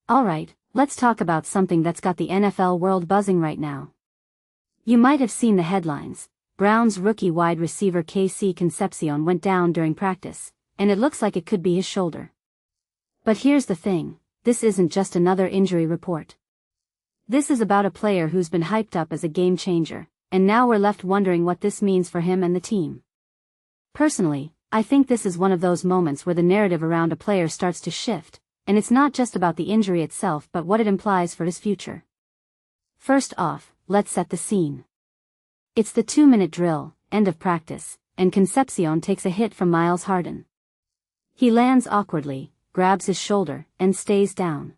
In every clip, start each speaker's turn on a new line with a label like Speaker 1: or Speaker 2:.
Speaker 1: Alright, let's talk about something that's got the NFL world buzzing right now. You might have seen the headlines. Browns rookie wide receiver KC Concepcion went down during practice, and it looks like it could be his shoulder. But here's the thing, this isn't just another injury report. This is about a player who's been hyped up as a game changer, and now we're left wondering what this means for him and the team. Personally, I think this is one of those moments where the narrative around a player starts to shift, and it's not just about the injury itself but what it implies for his future. First off, let's set the scene. It's the 2-minute drill, end of practice, and Concepcion takes a hit from Myles Harden. He lands awkwardly, grabs his shoulder, and stays down.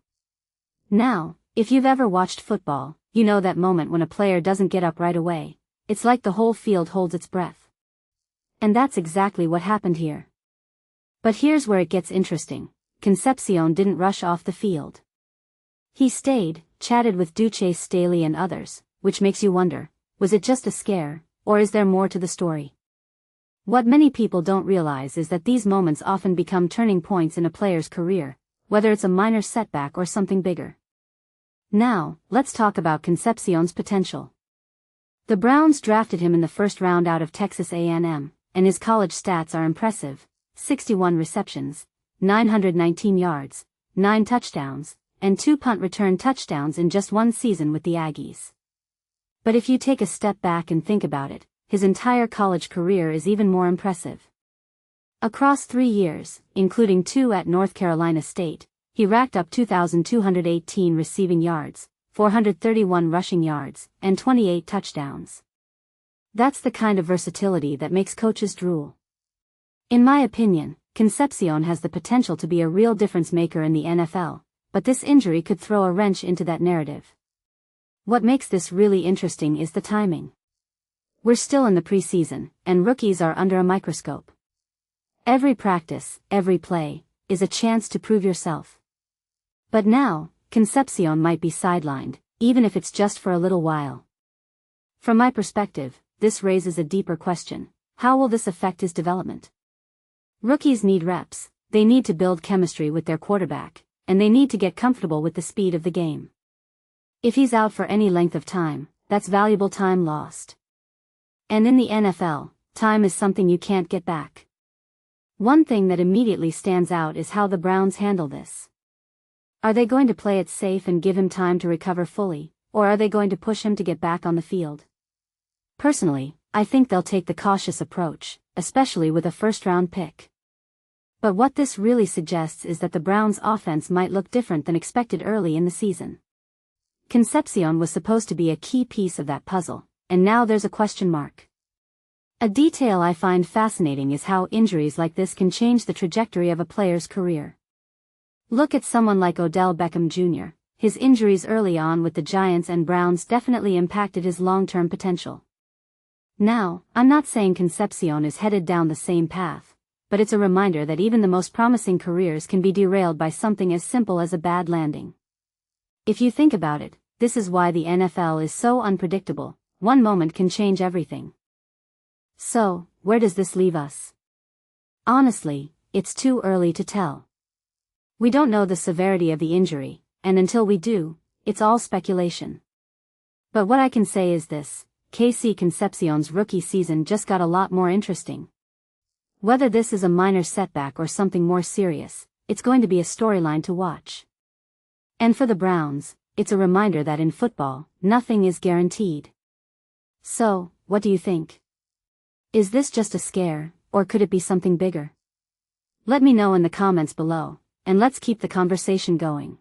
Speaker 1: Now, if you've ever watched football, you know that moment when a player doesn't get up right away. It's like the whole field holds its breath. And that's exactly what happened here. But here's where it gets interesting. Concepcion didn't rush off the field. He stayed, chatted with Duce Staley and others, which makes you wonder, was it just a scare, or is there more to the story? What many people don't realize is that these moments often become turning points in a player's career, whether it's a minor setback or something bigger. Now, let's talk about Concepcion's potential. The Browns drafted him in the first round out of Texas A&M, and his college stats are impressive: 61 receptions, 919 yards, 9 touchdowns, and 2 punt return touchdowns in just one season with the Aggies. But if you take a step back and think about it, his entire college career is even more impressive. Across 3 years, including 2 at North Carolina State, he racked up 2,218 receiving yards, 431 rushing yards, and 28 touchdowns. That's the kind of versatility that makes coaches drool. In my opinion, Concepcion has the potential to be a real difference maker in the NFL, but this injury could throw a wrench into that narrative. What makes this really interesting is the timing. We're still in the preseason, and rookies are under a microscope. Every practice, every play, is a chance to prove yourself. But now, Concepcion might be sidelined, even if it's just for a little while. From my perspective, this raises a deeper question: how will this affect his development? Rookies need reps, they need to build chemistry with their quarterback, and they need to get comfortable with the speed of the game. If he's out for any length of time, that's valuable time lost. And in the NFL, time is something you can't get back. One thing that immediately stands out is how the Browns handle this. Are they going to play it safe and give him time to recover fully, or are they going to push him to get back on the field? Personally, I think they'll take the cautious approach, especially with a first-round pick. But what this really suggests is that the Browns' offense might look different than expected early in the season. Concepcion was supposed to be a key piece of that puzzle, and now there's a question mark. A detail I find fascinating is how injuries like this can change the trajectory of a player's career. Look at someone like Odell Beckham Jr. His injuries early on with the Giants and Browns definitely impacted his long-term potential. Now, I'm not saying Concepcion is headed down the same path, but it's a reminder that even the most promising careers can be derailed by something as simple as a bad landing. If you think about it, this is why the NFL is so unpredictable. One moment can change everything. So, where does this leave us? Honestly, it's too early to tell. We don't know the severity of the injury, and until we do, it's all speculation. But what I can say is this: KC Concepcion's rookie season just got a lot more interesting. Whether this is a minor setback or something more serious, it's going to be a storyline to watch. And for the Browns, it's a reminder that in football, nothing is guaranteed. So, what do you think? Is this just a scare, or could it be something bigger? Let me know in the comments below, and let's keep the conversation going.